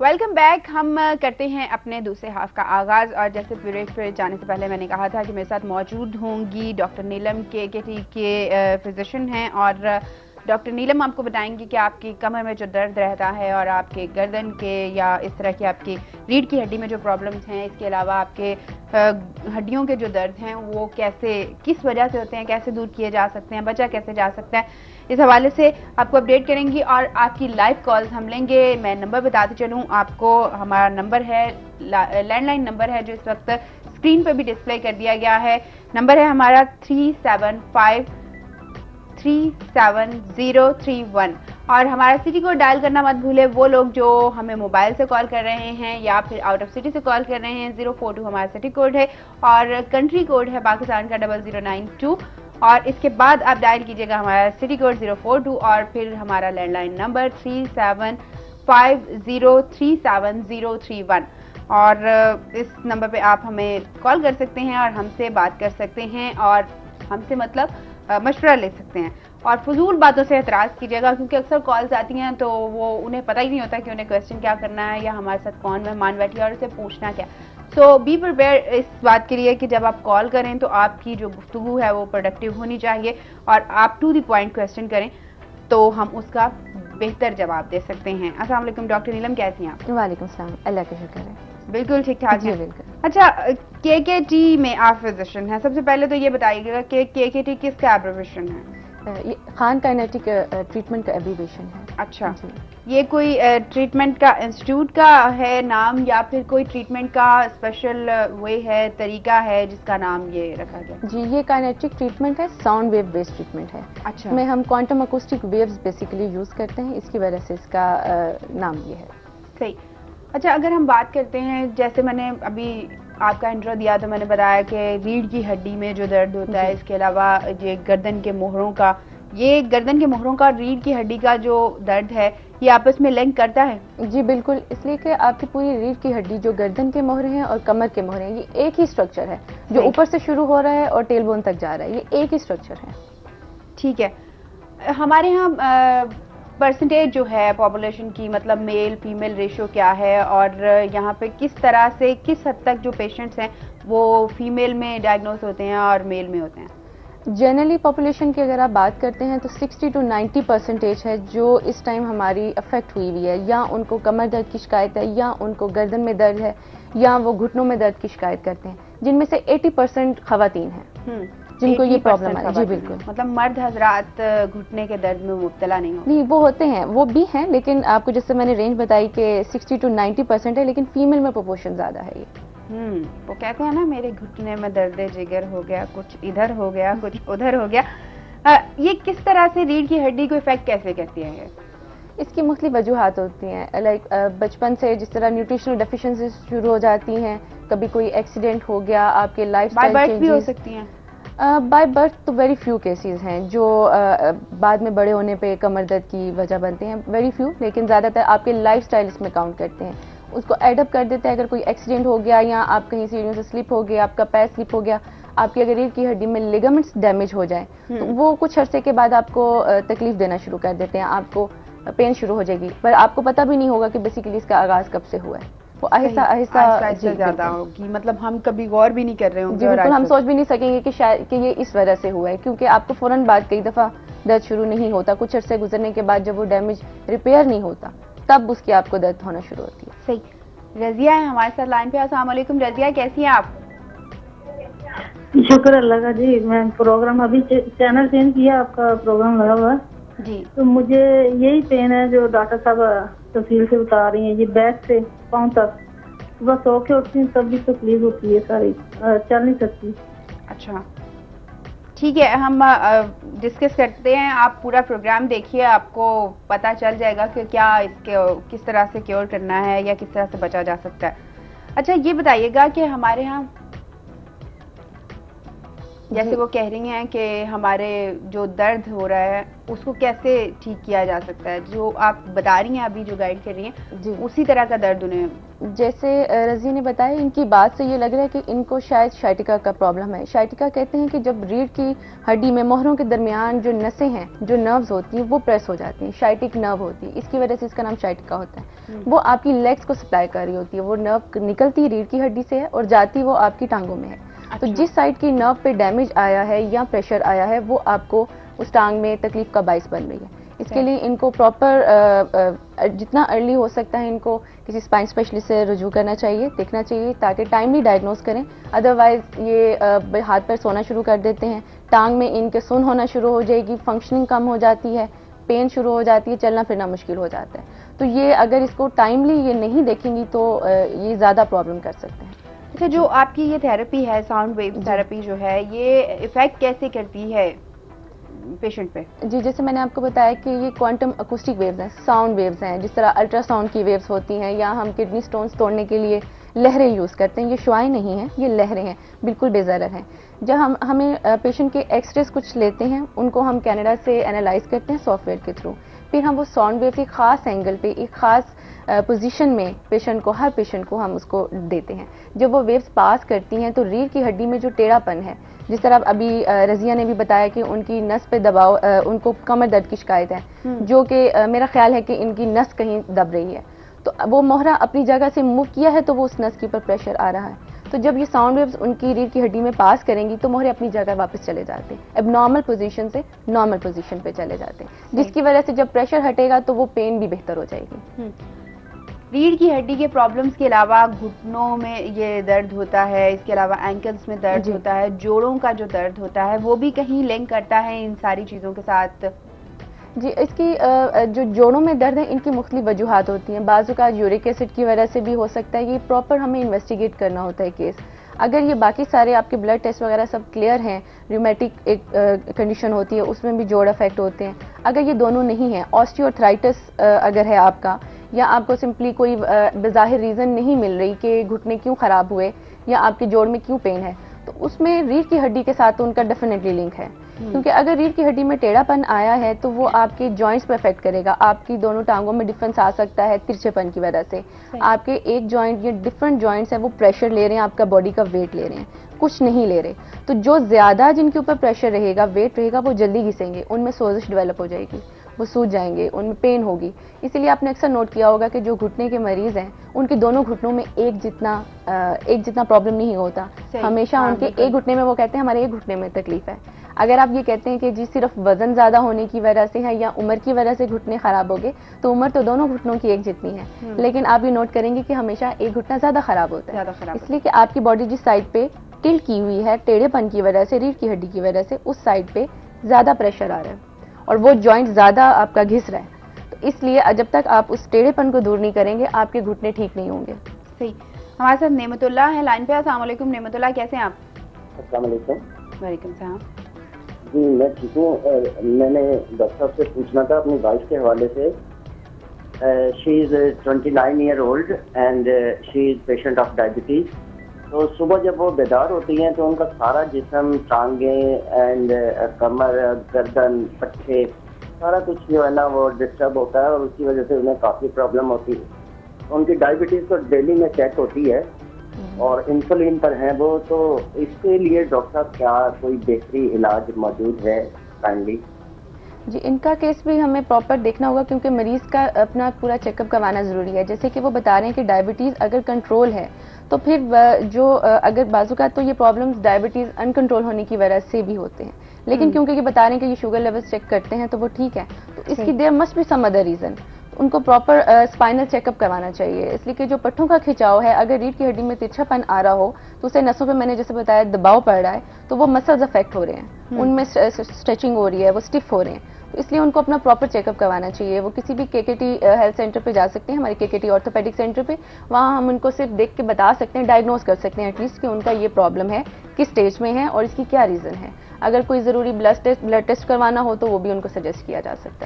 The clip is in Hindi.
Welcome back. हम करते हैं अपने दूसरे हाफ का आगाज। और जैसे ब्रेक पे जाने से पहले मैंने कहा था कि मेरे साथ मौजूद होंगी डॉक्टर नीलम केकेटी के फिजिशियन हैं और डॉक्टर नीलम आपको बताएंगी कि आपकी कमर में जो दर्द रहता है और आपके गर्दन के या इस तरह की आपकी रीढ़ की हड्डी में जो प्रॉब्लम्स हैं, इसके अलावा आपके हड्डियों के जो दर्द हैं वो कैसे, किस वजह से होते हैं, कैसे दूर किए जा सकते हैं, बचा कैसे जा सकता है, इस हवाले से आपको अपडेट करेंगी और आपकी लाइव कॉल्स हम लेंगे। मैं नंबर बताते चलूं आपको, हमारा नंबर है लैंडलाइन नंबर है जो इस वक्त स्क्रीन पर भी डिस्प्ले कर दिया गया है। नंबर है हमारा 375370331 और हमारा सिटी कोड डायल करना मत भूले। वो लोग जो हमें मोबाइल से कॉल कर रहे हैं या फिर आउट ऑफ सिटी से कॉल कर रहे हैं, 042 हमारा सिटी कोड है और कंट्री कोड है पाकिस्तान का 0092 और इसके बाद आप डायल कीजिएगा हमारा सिटी कोड 042 और फिर हमारा लैंडलाइन नंबर 375037031 और इस नंबर पे आप हमें कॉल कर सकते हैं और हमसे बात कर सकते हैं और हमसे मतलब मशवरा ले सकते हैं। और फजूल बातों से एतराज़ कीजिएगा क्योंकि अक्सर कॉल्स आती हैं तो वो उन्हें पता ही नहीं होता कि उन्हें क्वेश्चन क्या करना है या हमारे साथ कौन मेहमान बैठी है और उसे पूछना क्या। सो बी प्रिपेयर इस बात के लिए कि जब आप कॉल करें तो आपकी जो गुफ्तगू है वो प्रोडक्टिव होनी चाहिए और आप टू द पॉइंट क्वेश्चन करें तो हम उसका बेहतर जवाब दे सकते हैं। अस्सलाम वालेकुम डॉक्टर नीलम, कैसी हैं आप? वालेकुम सलाम, अल्लाह का शुक्र है। बिल्कुल ठीक ठाक है। बिल्कुल। अच्छा, केकेटी में आप फिजिशियन हैं, सबसे पहले तो ये बताइएगा कि केकेटी किसका एब्रिविएशन है? ये खान काइनेटिक ट्रीटमेंट का एब्रिविएशन है। अच्छा, ये कोई ट्रीटमेंट का इंस्टीट्यूट का है नाम या फिर कोई ट्रीटमेंट का स्पेशल वे है, तरीका है जिसका नाम ये रखा गया? जी, ये काइनेटिक ट्रीटमेंट है, साउंड वेव बेस्ड ट्रीटमेंट है। अच्छा, में हम quantum acoustic waves basically use करते हैं, इसकी वजह से इसका नाम ये है। सही। अच्छा, अगर हम बात करते हैं, जैसे मैंने अभी आपका इंट्रो दिया तो मैंने बताया कि रीढ़ की हड्डी में जो दर्द होता है, इसके अलावा ये गर्दन के मोहरों का, ये गर्दन के मोहरों का रीढ़ की हड्डी का जो दर्द है ये आपस में लिंक करता है? जी बिल्कुल, इसलिए कि आपकी पूरी रीढ़ की हड्डी जो गर्दन के मोहरे हैं और कमर के मोहरे हैं, ये एक ही स्ट्रक्चर है जो ऊपर से शुरू हो रहा है और टेलबोन तक जा रहा है, ये एक ही स्ट्रक्चर है। ठीक है। हमारे यहाँ परसेंटेज जो है पॉपुलेशन की, मतलब मेल फीमेल रेशियो क्या है और यहाँ पे किस तरह से, किस हद तक जो पेशेंट्स हैं वो फीमेल में डायग्नोस होते हैं और मेल में होते हैं? जनरली पॉपुलेशन की अगर आप बात करते हैं तो 60 to 90% है जो इस टाइम हमारी अफेक्ट हुई हुई है, या उनको कमर दर्द की शिकायत है या उनको गर्दन में दर्द है या वो घुटनों में दर्द की शिकायत करते हैं, जिनमें से 80% खवातीन हैं जिनको ये प्रॉब्लम है। जी बिल्कुल, मतलब मर्द हजरात घुटने के दर्द में मुब्तला नहीं होते? नहीं, वो होते हैं, वो भी हैं, लेकिन आपको जैसे मैंने रेंज बताई कि 60 to 90% है, लेकिन फीमेल में प्रोपोर्शन ज्यादा है ये। वो कहते हैं ना, मेरे घुटने में दर्द जिगर हो गया, कुछ इधर हो गया, कुछ उधर हो गया। ये किस तरह से रीढ़ की हड्डी को इफेक्ट कैसे करती है? इसकी मुख्तलिफ वजूहात होती हैं, लाइक बचपन से जिस तरह न्यूट्रिशनल डेफिशिएंसीज शुरू हो जाती हैं, कभी कोई एक्सीडेंट हो गया, आपके लाइफस्टाइल चेंजेस भी हो सकती हैं। बाय बर्थ तो वेरी फ्यू केसेस हैं जो बाद में बड़े होने पे कमर दर्द की वजह बनते हैं, वेरी फ्यू, लेकिन ज़्यादातर आपके लाइफस्टाइल इसमें काउंट करते हैं, उसको एडअप कर देते हैं। अगर कोई एक्सीडेंट हो गया या आप कहीं सीढ़ियों से स्लिप हो गया, आपका पैर स्लिप हो गया, आपकी अगर रीढ़ की हड्डी में लिगामेंट्स डैमेज हो जाए तो वो कुछ अरसे के बाद आपको तकलीफ देना शुरू कर देते हैं, आपको पेन शुरू हो जाएगी, पर आपको पता भी नहीं होगा कि बेसिकली इसका आगाज कब से हुआ है, वो आहिस्ता आहिस्ता ज्यादा होगी, मतलब हम कभी गौर भी नहीं कर रहे होंगे। बिल्कुल, हम सोच भी नहीं सकेंगे कि शायद कि ये इस वजह से हुआ है, क्योंकि आपको फौरन बाद कई दफा दर्द शुरू नहीं होता, कुछ अरसे गुजरने के बाद जब वो डैमेज रिपेयर नहीं होता तब उसकी आपको दर्द होना शुरू होती है। सही। रजिया है हमारे साथ लाइन पे। अस्सलाम वालेकुम रजिया, कैसी हैं आप? शुक्र अल्लाह का जी। मैं प्रोग्राम अभी चैनल चेंज किया, आपका प्रोग्राम लगा हुआ जी। तो मुझे यही पेन है जो डॉक्टर साहब तफसील से बता रही हैं, ये बैक से पाँव तक, सुबह सो के उठती हूँ तब भी तकलीफ होती है सारी, चल नहीं सकती। अच्छा ठीक है, हम डिस्कस करते हैं। आप पूरा प्रोग्राम देखिए, आपको पता चल जाएगा कि क्या इसके किस तरह से क्योर करना है या किस तरह से बचा जा सकता है। अच्छा, ये बताइएगा कि हमारे यहाँ जैसे वो कह रही हैं कि हमारे जो दर्द हो रहा है उसको कैसे ठीक किया जा सकता है, जो आप बता रही हैं अभी, जो गाइड कर रही हैं जी, उसी तरह का दर्द उन्हें। जैसे रज़िया ने बताया, इनकी बात से ये लग रहा है कि इनको शायद शाइटिका का प्रॉब्लम है। शाइटिका कहते हैं कि जब रीढ़ की हड्डी में मोहरों के दरमियान जो नसें हैं, जो नर्व्स होती हैं, वो प्रेस हो जाती हैं, शाइटिक नर्व होती है, इसकी वजह से इसका नाम शाइटिका होता है। वो आपकी लेग्स को सप्लाई कर रही होती है, वो नर्व निकलती रीढ़ की हड्डी से है और जाती वो आपकी टांगों में है। तो जिस साइड की नर्व पे डैमेज आया है या प्रेशर आया है, वो आपको उस टांग में तकलीफ का बाइस बन रही है। इसके लिए इनको प्रॉपर जितना अर्ली हो सकता है इनको किसी स्पाइन स्पेशलिस्ट से रुजू करना चाहिए, देखना चाहिए, ताकि टाइमली डायग्नोज करें। अदरवाइज ये हाथ पर सोना शुरू कर देते हैं, टांग में इनके सुन होना शुरू हो जाएगी, फंक्शनिंग कम हो जाती है, पेन शुरू हो जाती है, चलना फिरना मुश्किल हो जाता है। तो ये अगर इसको टाइमली ये नहीं देखेंगी तो ये ज़्यादा प्रॉब्लम कर सकते हैं। अच्छा, जो आपकी ये थेरेपी है, साउंड वेव थेरेपी जो है, ये इफेक्ट कैसे करती है पेशेंट पे? जी, जैसे मैंने आपको बताया कि ये क्वांटम अकूस्टिक वेव्स हैं, साउंड वेव्स हैं, जिस तरह अल्ट्रासाउंड की वेव्स होती हैं, या हम किडनी स्टोन्स तोड़ने के लिए लहरें यूज़ करते हैं। ये शुआएं नहीं हैं, ये लहरें हैं, बिल्कुल बेज़रर हैं। जब हमें पेशेंट के एक्सरेज कुछ लेते हैं, उनको हम कनाडा से एनालाइज करते हैं सॉफ्टवेयर के थ्रू, फिर हम वो साउंड वेव एक ख़ास एंगल पे, एक ख़ास पोजीशन में पेशेंट को, हर पेशेंट को हम उसको देते हैं। जब वो वेव्स पास करती हैं तो रीढ़ की हड्डी में जो टेढ़ापन है, जिस तरह अभी रज़िया ने भी बताया कि उनकी नस पे दबाव, उनको कमर दर्द की शिकायत है, जो कि मेरा ख्याल है कि इनकी नस कहीं दब रही है, तो वो मोहरा अपनी जगह से मूव किया है तो वो उस नस के ऊपर प्रेशर आ रहा है। तो जब ये साउंड वेव्स उनकी रीढ़ की हड्डी में पास करेंगी तो मोहरे अपनी जगह वापस चले जाते हैं, एबनॉर्मल पोजीशन से नॉर्मल पोजीशन पे चले जाते हैं, जिसकी वजह से जब प्रेशर हटेगा तो वो पेन भी बेहतर हो जाएगी। रीढ़ की हड्डी के प्रॉब्लम्स के अलावा घुटनों में ये दर्द होता है, इसके अलावा एंकल्स में दर्द होता है, जोड़ों का जो दर्द होता है वो भी कहीं लिंक करता है इन सारी चीज़ों के साथ? जी, इसकी जो जोड़ों में दर्द है, इनकी मुख्तलिफ वजूहात होती हैं। बाज़ औक़ात यूरिक एसिड की वजह से भी हो सकता है, ये प्रॉपर हमें इन्वेस्टिगेट करना होता है केस। अगर ये बाकी सारे आपके ब्लड टेस्ट वगैरह सब क्लियर हैं, रूमेटिक एक कंडीशन होती है, उसमें भी जोड़ अफेक्ट होते हैं। अगर ये दोनों नहीं है, ऑस्टियोआर्थराइटिस अगर है आपका, या आपको सिंपली कोई बेज़ाहिर रीज़न नहीं मिल रही कि घुटने क्यों ख़राब हुए या आपके जोड़ में क्यों पेन है, तो उसमें रीढ़ की हड्डी के साथ तो उनका डेफिनेटली लिंक है। क्योंकि अगर रीढ़ की हड्डी में टेढ़ापन आया है तो वो आपके जॉइंट्स पे अफेक्ट करेगा, आपकी दोनों टांगों में डिफरेंस आ सकता है तिरछेपन की वजह से। आपके एक जॉइंट या डिफरेंट जॉइंट्स हैं वो प्रेशर ले रहे हैं, आपका बॉडी का वेट ले रहे हैं, कुछ नहीं ले रहे। तो जो ज्यादा जिनके ऊपर प्रेशर रहेगा, वेट रहेगा, वो जल्दी घिसेंगे, उनमें सोजिश डेवलप हो जाएगी, वो सूज जाएंगे, उनमें पेन होगी। इसीलिए आपने अक्सर नोट किया होगा कि जो घुटने के मरीज हैं उनके दोनों घुटनों में एक जितना प्रॉब्लम नहीं होता। हमेशा उनके एक घुटने में वो कहते हैं हमारे एक घुटने में तकलीफ है। अगर आप ये कहते हैं कि जी सिर्फ वजन ज्यादा होने की वजह से है या उम्र की वजह से घुटने खराब हो गए, तो उम्र तो दोनों घुटनों की एक जितनी है, लेकिन आप ये नोट करेंगे कि हमेशा एक घुटना ज्यादा खराब होता है, इसलिए कि आपकी बॉडी जिस साइड पे टिल्ट की हुई है टेढ़ेपन की वजह से, रीढ़ की हड्डी की वजह से, उस साइड पे ज्यादा प्रेशर आ रहा है और वो जॉइंट ज्यादा आपका घिस रहा है। तो इसलिए जब तक आप उस टेढ़ेपन को दूर नहीं करेंगे, आपके घुटने ठीक नहीं होंगे। सही। हमारे साथ नेमतुल्लाह है लाइन पे। अस्सलाम वालेकुम नेमतुल्लाह, कैसे हैं आप? अस्सलाम वालेकुम। वालेकुम सलाम। जी मैं ठीक हूँ। मैंने डॉक्टर साहब से पूछना था अपनी वाइफ के हवाले से। She is 29 year old and she is patient of diabetes. तो सुबह जब वो बेदार होती हैं तो उनका सारा जिस्म, टांगें एंड कमर, गर्दन, पट्टे, सारा कुछ जो है ना वो डिस्टर्ब होता है और उसकी वजह से उन्हें काफ़ी प्रॉब्लम होती है। उनकी डायबिटीज़ तो डेली में चेक होती है और इंसुलिन पर हैं वो। तो इसके लिए डॉक्टर साहब क्या कोई बेहतरी इलाज मौजूद है काइंडली? जी, इनका केस भी हमें प्रॉपर देखना होगा क्योंकि मरीज का अपना पूरा चेकअप करवाना ज़रूरी है। जैसे कि वो बता रहे हैं कि डायबिटीज़ अगर कंट्रोल है तो फिर जो अगर बाजू का तो ये प्रॉब्लम्स डायबिटीज़ अनकंट्रोल होने की वजह से भी होते हैं, लेकिन क्योंकि ये बता रहे हैं कि ये शुगर लेवल्स चेक करते हैं तो वो ठीक है, तो इसकी there must be some other reason. उनको प्रॉपर स्पाइनल चेकअप करवाना चाहिए, इसलिए कि जो पट्टों का खिंचाव है, अगर रीढ़ की हड्डी में तिरछापन आ रहा हो तो उससे नसों पे मैंने जैसे बताया दबाव पड़ रहा है, तो वो मसल्स अफेक्ट हो रहे हैं, उनमें स्ट्रेचिंग हो रही है, वो स्टिफ हो रहे हैं, तो इसलिए उनको अपना प्रॉपर चेकअप करवाना चाहिए। वो किसी भी केकेटी हेल्थ सेंटर पे जा सकते हैं, हमारे केकेटी ऑर्थोपेडिक सेंटर पे, वहाँ हम उनको सिर्फ देख के बता सकते हैं, डायग्नोज कर सकते हैं एटलीस्ट कि उनका ये प्रॉब्लम है, किस स्टेज में है और इसकी क्या रीज़न है। अगर कोई ज़रूरी ब्लड टेस्ट करवाना हो तो वो भी उनको सजेस्ट किया जा सकता है।